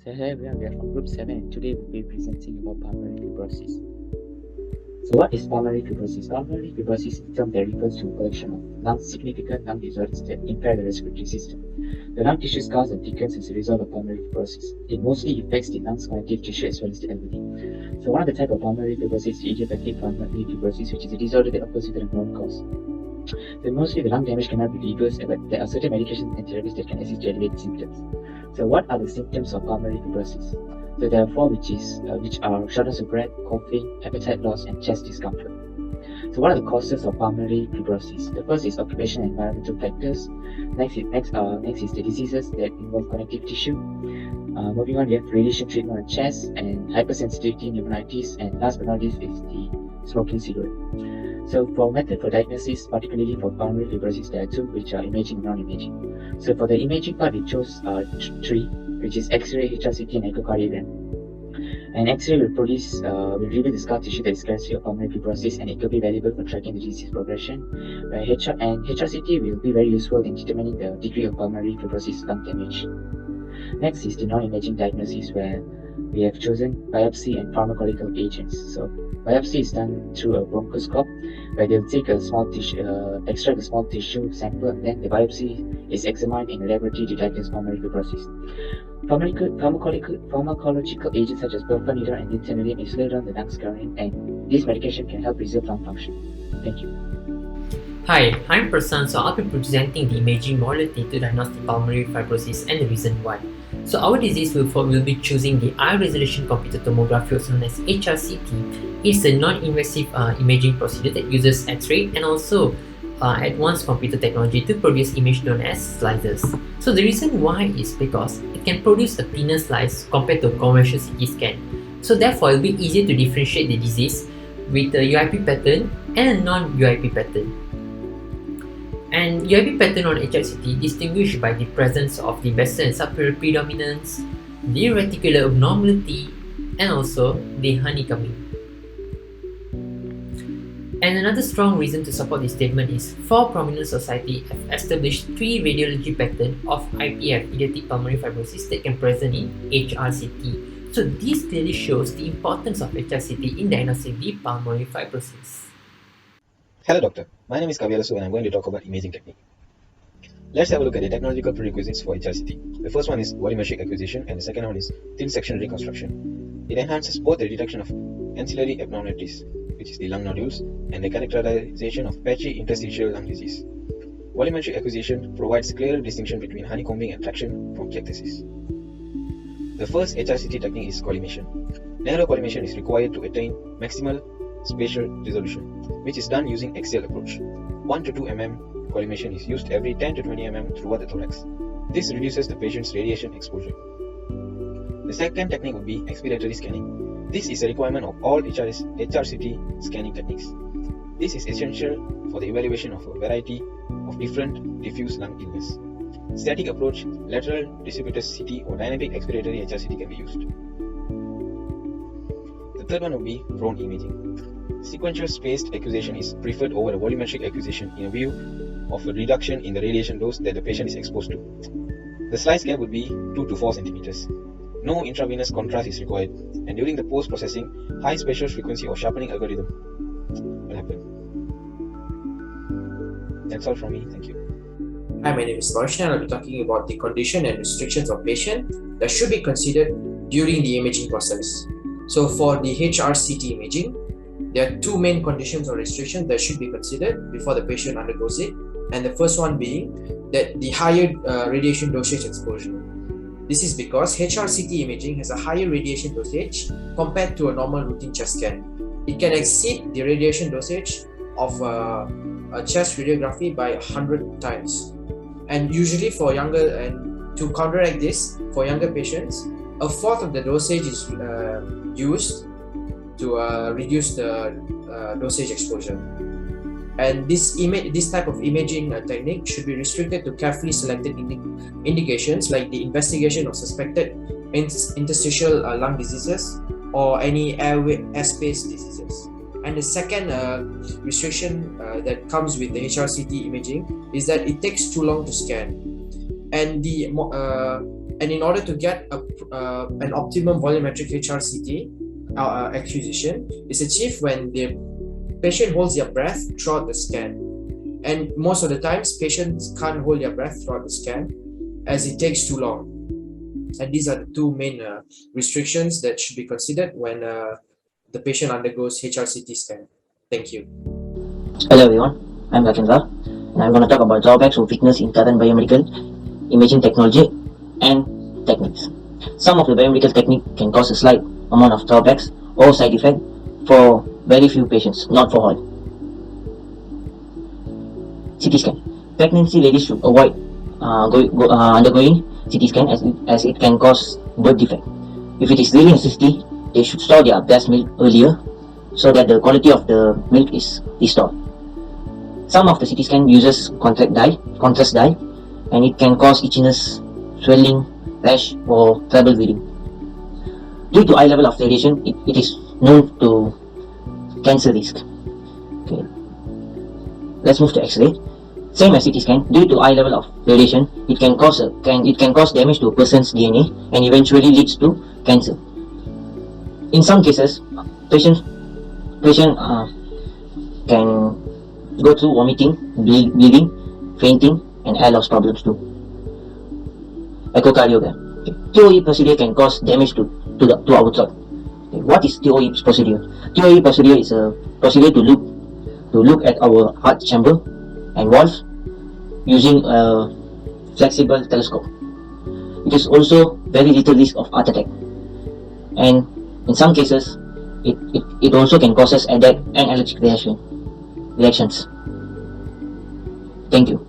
So hello everyone, we are from Group 7 and today we'll be presenting about pulmonary fibrosis. So what is pulmonary fibrosis? Pulmonary fibrosis is a term that refers to a collection of significant lung disorders that impair the respiratory system. The lung tissue scars and thickens as a result of pulmonary fibrosis. It mostly affects the lungs' connective tissue as well as the elderly. So one of the types of pulmonary fibrosis is idiopathic pulmonary fibrosis, which is a disorder that occurs with an unknown cause. So mostly the lung damage cannot be reversed, but there are certain medications and therapies that can assist to alleviate symptoms. So what are the symptoms of pulmonary fibrosis? So there are four, which are shortness of breath, coughing, appetite loss, and chest discomfort. So what are the causes of pulmonary fibrosis? The first is occupational and environmental factors. Next is the diseases that involve connective tissue. Moving on, we have radiation treatment on chest and hypersensitivity pneumonitis, and last but not least is the smoking cigarette. So for method for diagnosis, particularly for pulmonary fibrosis, there are two, which are imaging and non-imaging. So for the imaging part, we chose three, which is X-ray, HRCT, and echocardiogram. And X-ray will reveal the scar tissue that is carried of pulmonary fibrosis, and it could be valuable for tracking the disease progression. HRCT will be very useful in determining the degree of pulmonary fibrosis lung damage. Next is the non-imaging diagnosis, where we have chosen biopsy and pharmacological agents. So biopsy is done through a bronchoscope, where they'll take a small tissue, extract a small tissue sample, and then the biopsy is examined in a laboratory to diagnose pulmonary fibrosis. Pharmacological agents such as sulfonylurea and nintedanib may slow down the lung scarring, and this medication can help preserve lung function. Thank you. Hi, I'm Prasan, so I'll be presenting the imaging modality to diagnose the pulmonary fibrosis and the reason why. So our disease will be choosing the high resolution computed tomography, also known as HRCT. It's a non-invasive imaging procedure that uses X-ray and also advanced computer technology to produce image known as slices. So the reason why is because it can produce a thinner slice compared to a commercial CT scan. So therefore, it will be easier to differentiate the disease with a UIP pattern and a non-UIP pattern. And UIP pattern on HRCT distinguished by the presence of the vessel and subpleural predominance, the reticular abnormality, and also the honeycombing. And another strong reason to support this statement is four prominent societies have established three radiology patterns of IPF, idiopathic pulmonary fibrosis, that can present in HRCT. So this clearly shows the importance of HRCT in diagnosing the pulmonary fibrosis. Hello doctor, my name is Kavyalasu and I'm going to talk about imaging technique. Let's have a look at the technological prerequisites for HRCT. The first one is volumetric acquisition and the second one is thin section reconstruction. It enhances both the detection of ancillary abnormalities, which is the lung nodules, and the characterization of patchy interstitial lung disease. Volumetric acquisition provides clearer distinction between honeycombing and traction from bronchiectasis. The first HRCT technique is collimation. Narrow collimation is required to attain maximal spatial resolution, which is done using axial approach. 1 to 2 mm collimation is used every 10 to 20 mm throughout the thorax. This reduces the patient's radiation exposure. The second technique would be expiratory scanning. This is a requirement of all HRCT scanning techniques. This is essential for the evaluation of a variety of different diffuse lung illness. Static approach, lateral distributed CT, or dynamic expiratory HRCT can be used. The third one would be prone imaging. Sequential spaced acquisition is preferred over a volumetric acquisition in a view of a reduction in the radiation dose that the patient is exposed to. The slice gap would be 2 to 4 centimeters. No intravenous contrast is required, and during the post-processing, high spatial frequency or sharpening algorithm will happen. That's all from me. Thank you. Hi, my name is Marsha and I'll be talking about the condition and restrictions of patient that should be considered during the imaging process. So for the HRCT imaging, there are two main conditions or restrictions that should be considered before the patient undergoes it. And the first one being that the higher radiation dosage exposure. This is because HRCT imaging has a higher radiation dosage compared to a normal routine chest scan. It can exceed the radiation dosage of a chest radiography by 100 times. And usually for to counteract this, for younger patients, a fourth of the dosage is used to reduce the dosage exposure. And this type of imaging technique should be restricted to carefully selected indications like the investigation of suspected interstitial lung diseases or any airspace diseases. And the second restriction that comes with the HRCT imaging is that it takes too long to scan. And the And in order to get an optimum volumetric HRCT acquisition is achieved when the patient holds their breath throughout the scan. And most of the times, patients can't hold their breath throughout the scan as it takes too long. And these are the two main restrictions that should be considered when the patient undergoes HRCT scan. Thank you. Hello everyone, I'm Lakendra and I'm going to talk about drawbacks of weakness in current biomedical imaging technology and techniques. Some of the biomedical technique can cause a slight amount of drawbacks or side effect for very few patients, not for all. CT scan. Pregnancy ladies should avoid undergoing CT scan as it can cause birth defect. If it is really necessary, they should store their breast milk earlier so that the quality of the milk is restored. Some of the CT scan uses contrast dye, and it can cause itchiness, swelling, rash, or trouble breathing. Due to high level of radiation, it is known to cancer risk. Okay. Let's move to X-ray. Same as CT scan, due to high level of radiation, it can cause damage to a person's DNA and eventually leads to cancer. In some cases, patient can go through vomiting, bleeding, fainting, and air loss problems too. Echocardiogram. TOE procedure can cause damage to our throat. What is TOE procedure? TOE procedure is a procedure to look at our heart chamber and walls using a flexible telescope. It is also very little risk of heart attack, and in some cases, it also can cause headache and allergic reactions. Thank you.